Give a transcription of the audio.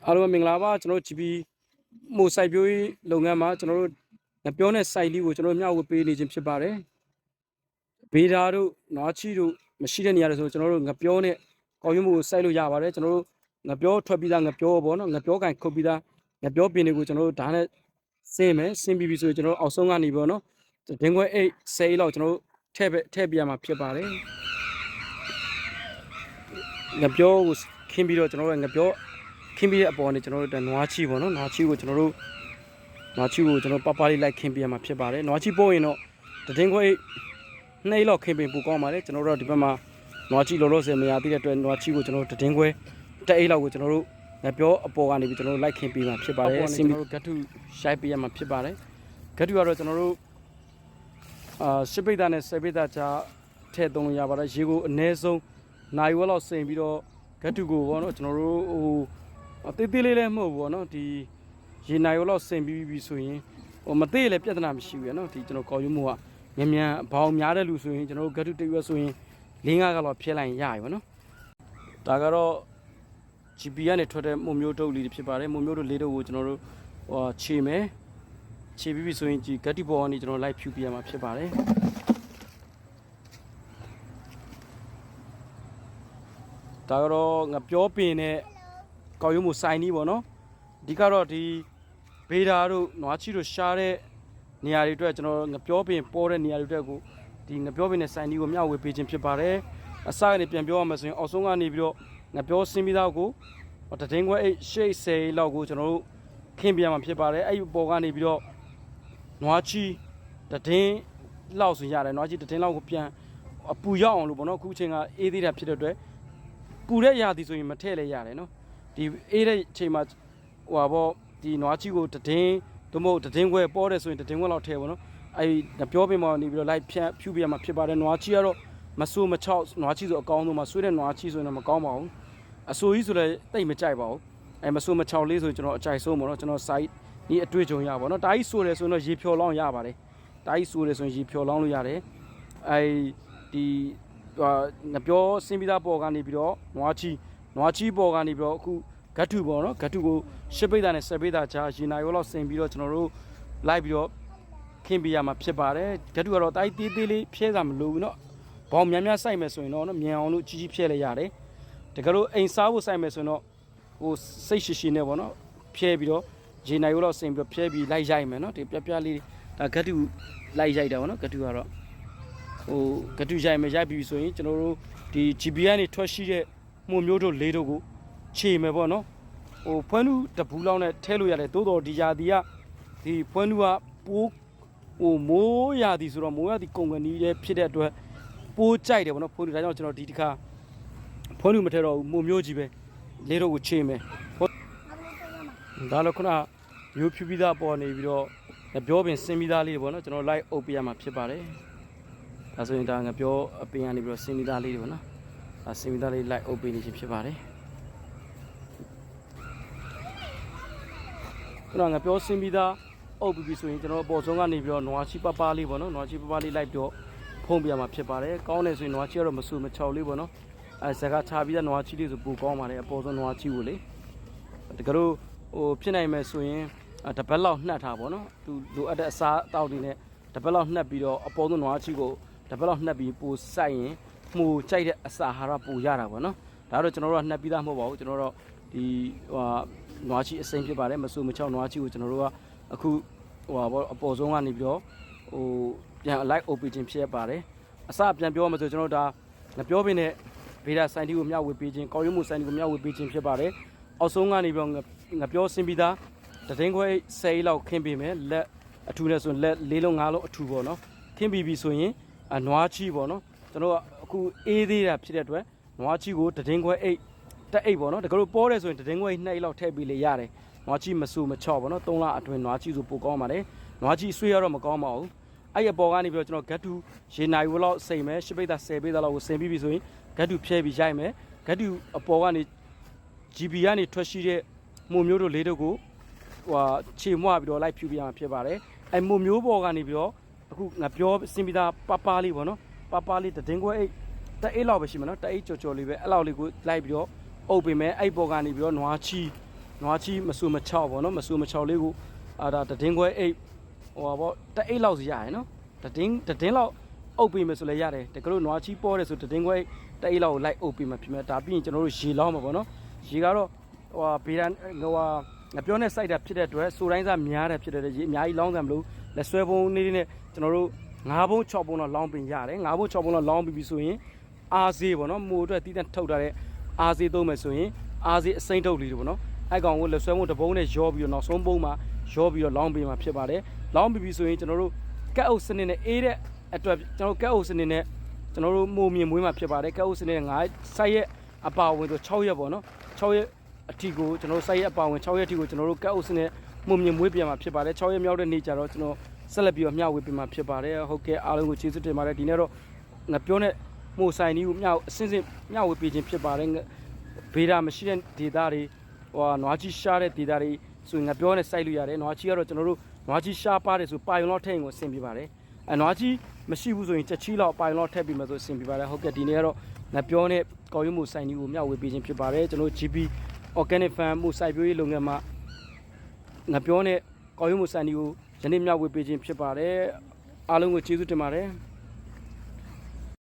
အားလုံးမင်္ဂလာပါကျွန်တော်တို့ GB မို့စိုက်ပျိုးရေးလုပ်ငန်းမှာကျွန်တော်တို့ငပြောနဲ့စိုက်လေးကိုကျွန်တော်မျှဝေပေးနေခြင်းဖြစ်ပါတယ်ဘေးဓာတို့နွားချီတို့မရှိတဲ့နေရာတွေဆိုကျွန်တော်တို့ငပြောနဲ့ကောက်ရွံ့မှုကိုစိုက်လို့ရပါတယ်ကျွန်တော်တို့ငပြောထွက်ပြီးသားငပြောပေါ့နော်ငပြောကန်ခုတ်ပြီးသားငပြောပင်တွေကိုကျွန်တော်တို့ဓာတ်နဲ့ဆင်းမယ်ဆင်းပြီးပြီဆိုကျွန်တော်တို့အောက်ဆုံးကနေပေါ့နော်ဒင်းခွဲအိတ်10အိတ်လောက်ကျွန်တော်တို့ထည့်ပြရမှာဖြစ်ပါတယ်ငပြောကိုခင်းပြီးတော့ကျွန်တော်တို့ငပြောခင်းပြီးတဲ့အပေါ်နဲ့ကျွန်တော်တို့နွားချီပေါ့နော်နွားချီကိုကျွန်တော်တို့ပပလေးလိုက်ခင်းပြရမှာဖြစ်ပါတယ်နွားချီပို့ရင်တော့ဒင်းခွဲနှိမ့်လောက်ခင်းပင်ပူကောင်းပါတယ်ကျွန်တော်တို့ဒီဘက်မှာနွားချီလောလောဆယ်မရသေးတဲ့အတွက်နွားချီကိုကျွန်တော်တို့ဒင်းခွဲတက်အိတ်လောက်ကိုကျွန်တော်တို့ငပြောအပေါ်ကနေပြီးကျွန်တော်တို့လိုက်ခင်းပြမှာဖြစ်ပါတယ်အစင်ကျွန်တော်တို့ဂတ်ထုရှိုက်ပြရမှာဖြစ်ပါတယ်ဂတ်ထုကတော့ကျွန်တော်တို့ရှစ်ပိတ်သားနဲ့ဆယ်ပိတ်သားကြားထည့်သုံးလို့ရပါတယ်ရေကိုအနည်းဆုံးနိုင်ဝက်လောက်စိန်ပြီးတော့ဂတ်ထုကိုပေါ့နော်ကျွန်တော်တို့တေးသေးလေးလည်းမဟုတ်ဘူးပေါ့နော်ဒီရေနိုင်ဝက်လောက်စိန်ပြီးပြီဆိုရင်မသေးလည်းပြဿနာမရှိဘူးရနော်ဒီကျွန်တော်ကော်ယူမှုကမြန်ဘောင်များတဲ့လူဆိုရင်ကျွန်တော်တို့ဂတ်ထုတိတ်ရွက်ဆိုရင်4-5ကလောက်ဖြဲလိုက်ရင်ရပြီပေါ့နော်ဒါကတော့ GB ကနေထွက်တဲ့မုံမျိုးတုပ်လေးတွေဖြစ်ပါတယ်မုံမျိုးတုပ်လေးတို့ကိုကျွန်တော်တို့ခြေမယ်ခြေပြီးပြီဆိုရင်ဒီဂတ်တီဘောကနေကျွန်တော်လိုက်ဖြူပြရမှာဖြစ်ပါတယ်ဒါကတော့ငပြောပင်နဲ့ကောက်ရုံးမှုစိုင်းနီးပေါ့နော်အဓိကတော့ဒီဘေးဓာတို့နွားချီတို့ရှားတဲ့နေရာတွေအတွက်ကျွန်တော်ငပြောပင်ပေါ်တဲ့နေရာတွေအတွက်ကိုဒီငပြောပင်နဲ့စိုင်းနီးကိုမျှဝေပေးခြင်းဖြစ်ပါတယ်အစကနေပြန်ပြောရမယ်ဆိုရင်အောက်ဆုံးကနေပြီးတော့ငပြောစင်းပြီးသားကိုတဒင်းခွဲအိတ်ရှေ့10လောက်ကိုကျွန်တော်တို့ခင်းပြရမှာဖြစ်ပါတယ်အဲ့ဒီပေါ်ကနေပြီးတော့နွားချီတဒင်းလောက်ဆိုရတယ်နွားချီတဒင်းလောက်ကိုပြန်အပူရောက်အောင်လို့ပေါ့နော်အခုအချိန်ကအေးသေးတာဖြစ်တဲ့အတွက်ပူတဲ့ရာသီဆိုရင်မထည့်လဲရတယ်နော်ဒီအေးတဲ့အချိန်မှာဟိုပါပေါ့ဒီနွားချီကိုတဒင်းသို့မဟုတ်တဒင်းခွဲပေါ်တယ်ဆိုရင်တဒင်းခွဲလောက်ထည့်ပေါ့နော်အဲ့ဒီပြောပင်ပေါ်နေပြီးတော့လိုက်ဖြူပြရမှာဖြစ်ပါတယ်နွားချီကတော့မဆိုးမချောက်နွားချီဆိုအကောင်းဆုံးမှာဆွေးတဲ့နွားချီဆိုရင်တော့မကောင်းပါဘူးအဆိုကြီးဆိုလည်းတိတ်မကြိုက်ပါဘူးအဲမဆိုးမချောက်လေးဆိုကျွန်တော်အကြိုက်ဆုံးပေါ့နော်ကျွန်တော် site ဒီအတွေ့အကြုံရပါတော့တာကြီးဆိုတယ်ဆိုရင်တော့ရေဖြော်လောင်းရပါတယ်တာကြီးဆိုတယ်ဆိုရင်ရေဖြော်လောင်းလို့ရတယ်အဲဒီငပြောစင်းပြီးသားပေါ်ကနေပြီးတော့နွားချီပေါ်ကနေပြီးတော့အခုဂတ်ထုပေါ့နော်ဂတ်ထုကို10ပိတ်သားနဲ့10ပိတ်သားကြားရေနာရောလောက်စင်ပြီးတော့ကျွန်တော်တို့လိုက်ပြီးတော့ခင်းပြရမှာဖြစ်ပါတယ်ဂတ်ထုကတော့တာကြီးသေးလေးဖြဲစာမလိုဘူးနော်ဘောင်များစိုက်မယ်ဆိုရင်တော့မြန်အောင်လို့ကြီးဖြဲလဲရတယ်တကယ်လို့အိမ်စားဖို့စိုက်မယ်ဆိုရင်တော့ဟိုစိတ်ရှိနဲ့ပေါ့နော်ဖြဲပြီးတော့ရေနိုင်ရိုးလောက်စင်ပြီးဖြဲပြီးလိုက်ရိုက်မယ်နော်ဒီပြလေးဒါဂတ်တူလိုက်ရိုက်တာပေါ့နော်ဂတ်တူကတော့ဟိုဂတ်တူရိုက်မယ်ရိုက်ပြီးဆိုရင်ကျွန်တော်တို့ဒီ GB ကနေထွက်ရှိတဲ့မှုမျိုးတို့လေးတို့ကိုခြေမယ်ပေါ့နော်ဟိုဖွန်းနူးတပူးလောက်နဲ့ထဲလို့ရတယ်တိုးတော်ဒီရာသီကဒီဖွန်းနူးကပိုးဟိုမိုးရာသီဆိုတော့မိုးရာသီကုန်ကနေဖြစ်တဲ့အတွက်ပိုးကြိုက်တယ်ပေါ့နော်ဖွန်းနူးဒါကြောင့်ကျွန်တော်ဒီတစ်ခါဖွန်းနူးမထဲတော့မှုမျိုးကြီးပဲလေးတို့ကိုခြေမယ်ဒါလည်းခုနမျိုးဖြူပြီးသားပေါ်နေပြီးတော့ပြောပင်စင်းပြီးသားလေးပေါ့နော်ကျွန်တော်လိုက်အုပ်ပြရမှာဖြစ်ပါတယ်ဒါဆိုရင်ဒါငပြောအပင်ကနေပြီးတော့စင်းပြီးသားလေးတွေပေါ့နော်ဒါစင်းပြီးသားလေးလိုက်အုပ်ပေးနေခြင်းဖြစ်ပါတယ်ခုနငပြောစင်းပြီးသားအုပ်ပြီးဆိုရင်ကျွန်တော်အပေါ်ဆုံးကနေပြီးတော့နွားချီပပလေးပေါ့နော်နွားချီပပလေးလိုက်ပြီးတော့ဖုံးပြရမှာဖြစ်ပါတယ်ကောင်းတယ်ဆိုရင်နွားချီကတော့မဆူမချောက်လေးပေါ့နော်အဲစကားချပြီးသားနွားချီလေးဆိုပူကောင်းပါတယ်အပေါ်ဆုံးနွားချီကိုလေတကယ်လို့ဟိုဖြစ်နိုင်မယ်ဆိုရင်တပတ်လောက်နှက်ထားပါတော့သူလိုအပ်တဲ့အစားအသောက်တွေနဲ့တပတ်လောက်နှက်ပြီးတော့အပေါ်ဆုံးနွားချီကိုတပတ်လောက်နှက်ပြီးပိုစိုက်ရင်မှုကြိုက်တဲ့အစာဟာရပိုရတာပေါ့နော်ဒါတော့ကျွန်တော်တို့ကနှက်ပြီးသားမဟုတ်ပါဘူးကျွန်တော်တို့ဒီဟိုနွားချီအစိမ်းဖြစ်ပါတယ်မဆူမချောက်နွားချီကိုကျွန်တော်တို့ကအခုဟိုပေါ့အပေါ်ဆုံးကနေပြီးတော့ဟိုပြန်အလိုက်အုပ်ပေးခြင်းဖြစ်ရပါတယ်အစပြန်ပြောမှဆိုကျွန်တော်တို့ဒါငပြောပင်နဲ့ဗေဒဆိုင်တီကိုမျှဝေပေးခြင်းကောက်ရွံ့မှုဆိုင်တီကိုမျှဝေပေးခြင်းဖြစ်ပါတယ်အောက်ဆုံးကနေပြီးတော့ငပြောစင်းပြီးသားတဒင်းခွဲ10လောက်ခင်းပေးမယ်လက်အထူနဲ့ဆိုလက်4လုံး5လုံးအထူပေါ့နော်ခင်းပြီးပြီဆိုရင်နွားချီပေါ့နော်ကျွန်တော်ကအခုအေးသေးတာဖြစ်တဲ့အတွက်နွားချီကိုတဒင်းခွဲတက်အိတ်ပေါ့နော်တကယ်လို့ပေါ်တယ်ဆိုရင်တဒင်းခွဲ2လောက်ထည့်ပေးလေရတယ်နွားချီမဆူမချော့ပေါ့နော်3လအတွင်းနွားချီဆိုပိုကောင်းပါတယ်နွားချီဆွေးရတော့မကောင်းပါဘူးအဲ့ရပေါ်ကနေပြီးတော့ကျွန်တော်ဂတ်တူရေနိုင်ဝလောက်စိမ့်မယ်10ပိတ်သား10ပိတ်သားလောက်ကိုစိမ့်ပြီးပြီဆိုရင်ဂတ်တူဖြဲပြီးရိုက်မယ်ဂတ်တူအပေါ်ကနေ GB ကနေထွက်ရှိတဲ့မှုမျိုးတို့လေးတို့ကိုဟိုခြေမွပြီးတော့လိုက်ဖြူပြရမှာဖြစ်ပါတယ်အဲမှုမျိုးပေါ်ကနေပြီးတော့အခုငါပြောစင်ပြီးသားပပလေးပေါ့နော်ပပလေးတဒင်းခွဲအိတ် တက်အိတ်လောက်ပဲရှိမှာနော်တက်အိတ်ကြော်ကြော်လေးပဲအဲ့လောက်လေးကိုလိုက်ပြီးတော့အုပ်ပေးမယ်အဲ့ပေါ်ကနေပြီးတော့နွားချီမဆူမချောက်ပေါ့နော်မဆူမချောက်လေးကိုဒါတည်င်းခွဲအိတ်ဟိုပါပေါ့တက်အိတ်လောက်စီရရယ်နော်တည်င်းလောက်အုပ်ပေးမယ်ဆိုလည်းရတယ်တကယ်လို့နွားချီပေါ်တယ်ဆိုတည်င်းခွဲတက်အိတ်လောက်ကိုလိုက်အုပ်ပေးမှဖြစ်မယ်ဒါပြီးရင်ကျွန်တော်တို့ရေလောင်းမှာပေါ့နော်ရေကတော့ဟိုဘေးရန်ဟိုငါပြောနေစိုက်တာဖြစ်တဲ့အတွက်စိုးတိုင်းစားများတယ်ဖြစ်တဲ့ရေအများကြီးလောင်းစံမလို့လက်ဆွဲပုံးနေနဲ့ကျွန်တော်တို့9ပုံး6ပုံးတော့လောင်းပင်ရတယ်9ပုံး6ပုံးတော့လောင်းပြီးပြီဆိုရင်အားစေးပေါ့နော်မိုးအတွက်တီးတန့်ထုတ်ထားတဲ့အားစေးသုံးမယ်ဆိုရင်အားစေးအစိမ့်ထုတ်လေးတွေပေါ့နော်အဲ့ကောင်ကိုလက်ဆွဲပုံးတစ်ပုံးနဲ့ရောပြီးတော့နောက်ဆုံးပုံးမှာရောပြီးတော့လောင်းပေးမှာဖြစ်ပါတယ်လောင်းပြီးပြီဆိုရင်ကျွန်တော်တို့ကက်အုပ်စနစ်နဲ့အေးတဲ့အတွက်ကျွန်တော်ကက်အုပ်စနစ်နဲ့ကျွန်တော်တို့မိုးမြင်မွေးမှာဖြစ်ပါတယ်ကက်အုပ်စနစ်နဲ့9ဆိုက်ရက်အပါဝင်ဆို6ရက်ပေါ့နော်6ရက်အထီကိုကျွန်တော်ဆိုက်ရက်အပါဝင်6ရက်အထီကိုကျွန်တော်တို့ကက်အုပ်စနစ်မိုးမြင်မွေးပြန်မှာဖြစ်ပါတယ်6ရက်မြောက်တဲ့နေ့ကျတော့ကျွန်တော်ဆက်လက်ပြီးတော့မျှဝေပေးမှာဖြစ်ပါတယ်ဟုတ်ကဲ့အားလုံးကိုကျေးဇူးတင်ပါတယ်ဒီနေ့တော့ငါပြောတဲ့မိုးဆိုင်ကြီးကိုအစင်းစင်းမျှဝေပေးခြင်းဖြစ်ပါတယ်ဘေးဒါမရှိတဲ့ဒေတာတွေဟိုနွားကြီးရှားတဲ့ဒေတာတွေဆိုရင်ငါပြောနေစိုက်လို့ရတယ်နွားကြီးကတော့ကျွန်တော်တို့နွားကြီးရှားပါတယ်ဆိုပိုင်လောက်ထည့်ရင်ကိုအဆင်ပြေပါတယ်နွားကြီးမရှိဘူးဆိုရင်ချက်ချီလောက်ပိုင်လောက်ထည့်ပြီးမှဆိုအဆင်ပြေပါတယ်ဟုတ်ကဲ့ဒီနေ့ကတော့ငါပြောနေကော်ရုံးမိုးဆိုင်ကြီးကိုမျှဝေပေးခြင်းဖြစ်ပါတယ်ကျွန်တော် GP Organic Farm မိုးစိုက်ပျိုးရေးလုပ်ငန်းမှာငါပြောနေကော်ရုံးမိုးဆိုင်ကြီးကိုယနေ့မျှဝေပေးခြင်းဖြစ်ပါတယ်အားလုံးကိုကျေးဇူးတင်ပါတယ်